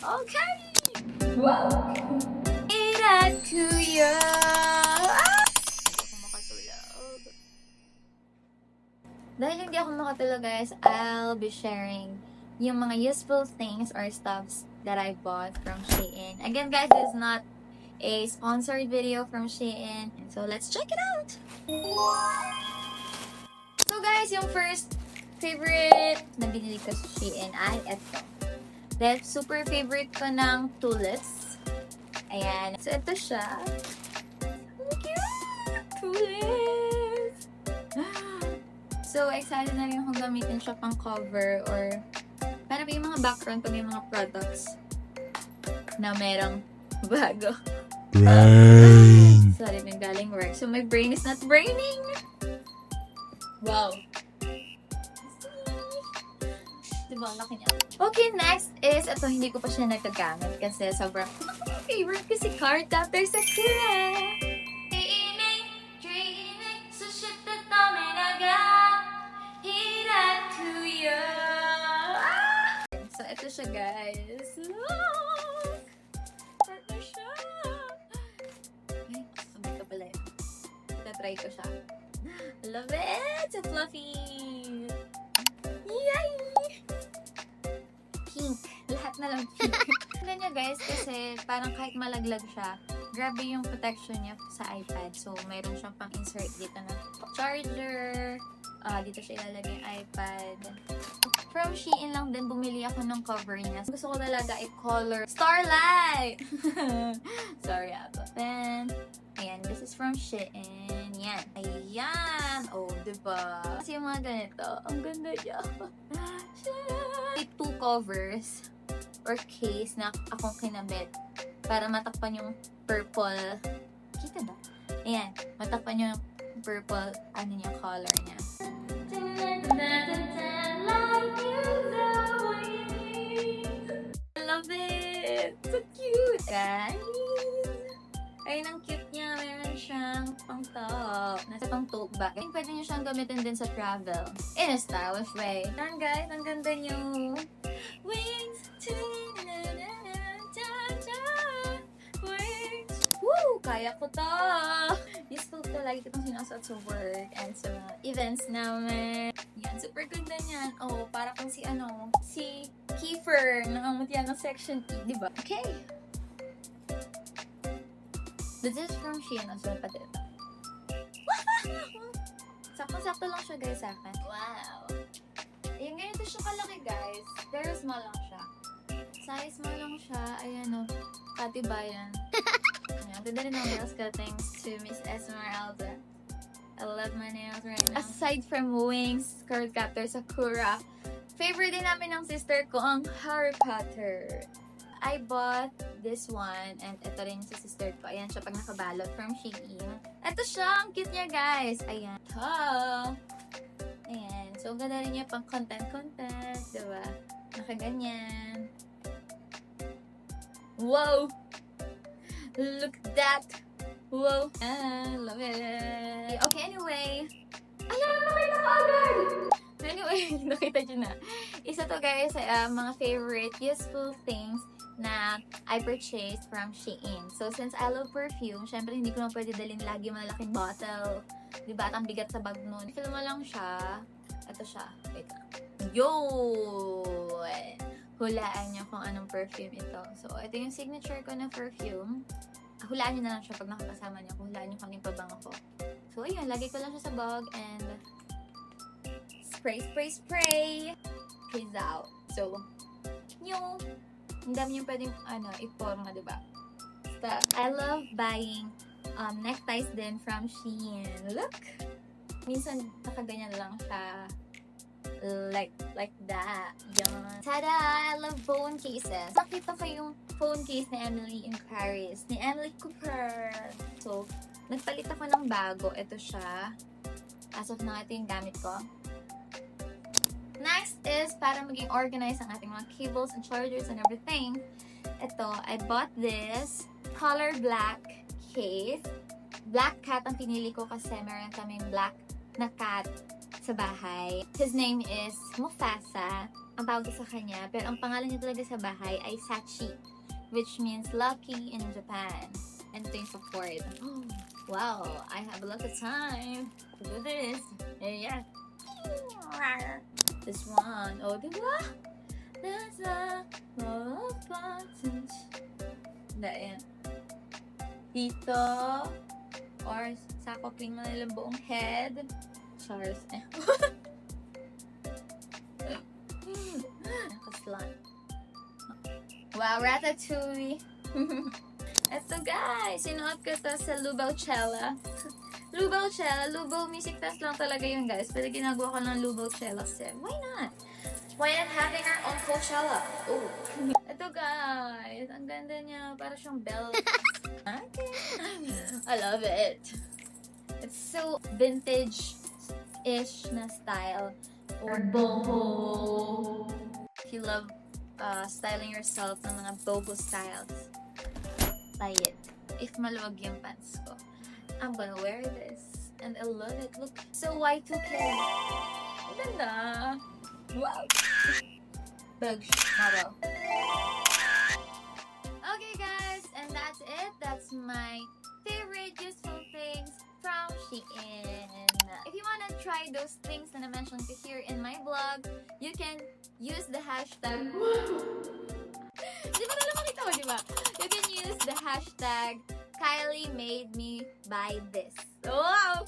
Okay! Wow! Ira to you! Dahil hindi ako makatulog guys, I'll be sharing yung mga useful things or stuffs that I bought from Shein. Again guys, this is not a sponsored video from Shein. So let's check it out! So guys, yung first favorite na binili ko sa Shein ay ito. Dahil super favorite ko ng tulips. Ayan. So ito siya. So cute! Tulips! So, excited na rin akong gamitin siya pang cover or para may mga background pa may mga products na merong bago. Brain! Sorry, may galing work. So, my brain is not braining! Wow! Diba, ang laki niya. Okay, next is, ito, hindi ko pa siya nagagamit kasi sobrang favorite ko si card after sakura. So, ito siya guys. Look! Ito siya. Ay, sabay ka pala yun. Itatry ko siya. Love it! So fluffy! Yay! Pink. Lahat na lang pink. Ganyan guys, kasi parang kahit malaglag siya, grabe yung protection niya sa iPad. So, mayroon siyang pang insert dito na charger. Dito siya ilalagay yung iPad. From Shein lang din bumili ako ng cover niya. Gusto ko talaga i-color Starlight! Sorry ako. Then, ayan, this is from Shein. Yan. Ayan! Oh, diba? Kasi yung mga ganito, ang ganda niya. May 2 covers or case na akong kinabit para matakpan yung purple. Kita ba? Ayan, matakpan yung purple, ano niya, color niya. I love it! So cute! Guys! Ayun, ang cute niya. Meron siyang pang top. Nasa pang tote bag. I think pwede niyo siyang gamitin din sa travel. In a stylish way. Yan guys, ang ganda niyo. Winx! Winx! Woo! Kaya ko to! Useful to. Lagi ko itong sinasuot sa work and sa mga events namin. Yan, super ganda niyan. Oh, para kung si Kiefer nangamutya ng section E, di ba? Okay. This is from Shein. Ang sunod pati ito. Sakto-sakto lang siya guys sa akin. Wow. Ayan, ganito siya kalaki guys. Very small lang siya. Size small lang siya. Ayan o. Katibayan. Ayan. Ganda rin ang nails cuttings to Miss Esmeralda. I love my nails right now. Aside from Winx, curl captor, sakura, favorite din namin ng sister ko ang Harry Potter. I bought this one and ito rin sa sister ko. Ayan siya pag nakabalot from Shein. Ito siya, ang cute niya guys. Ayan. Ito. Ayan. So, ganda rin niya pang content. Diba? Nakaganyan. Wow! Look at that! Wow! I love it! Okay, anyway. Ayan! Nakita ko agad! Anyway, nakita nyo na. Isa to guys, mga favorite useful things na I purchased from Shein. So, since I love perfume, syempre hindi ko na pwede dalhin lagi malaking bottle. Diba? At ang bigat sa bag nun. Fill mo lang siya. Ito siya. Wait lang. Yun! Hulaan nyo kung anong perfume ito. So, ito yung signature ko na perfume. Hulaan nyo na lang siya pag nakakasama nyo. Hulaan nyo kung anong pabango ko. So, yun. Lagay ko lang siya sa bag and spray. Peace out. So, yung ang dami yung pwedeng i-forma, diba? So, I love buying neckties din from Shein. Look! Minsan, nakaganyan lang siya. Like that. Yan. Tada! I love phone cases. Nakita ko yung phone case ni Emily in Paris. Ni Emily Cooper. So, nagpalit ako ng bago. Ito siya. As of now, ito yung gamit ko. Next is, para maging organized ang ating mga cables and chargers and everything. Ito, I bought this color black case. Black cat ang pinili ko kasi meron kaming black na cat sa bahay. His name is Mufasa. ang tawag sa kanya, pero ang pangalan niya talaga sa bahay ay Sachi, which means lucky in Japan. And ito yung support. Oh, wow, I have a lot of time to do this. Yeah. This one. Oh, diba? There's a lot of buttons. Yan. Dito. Or sakopin mo nilang buong head. Chars. Nakaslan. Wow, ratatouille. Eto guys, sinuot ko to sa Lubaucella. Lubo music fest lang talaga yun guys. Pero ginagawa ko ng Lubaucella set. Why not? Why not having our own Coachella? Oh. Ito guys, ang ganda niya. Para siyang bell. Okay. I love it. It's so vintage-ish na style. Or boho. If you love styling yourself ng mga boho styles, buy it. If maluwag yung pants ko, I'm gonna wear this. And I love it. Look, so y2k. Ganda. Wow. Bug model. Okay guys, and that's it. That's my favorite useful things from Shein. If you wanna try those things that I mentioned here in my blog, you can use the hashtag. Di ba nalang makita mo, di ba? You can use the hashtag Kylie made me buy this. Wow!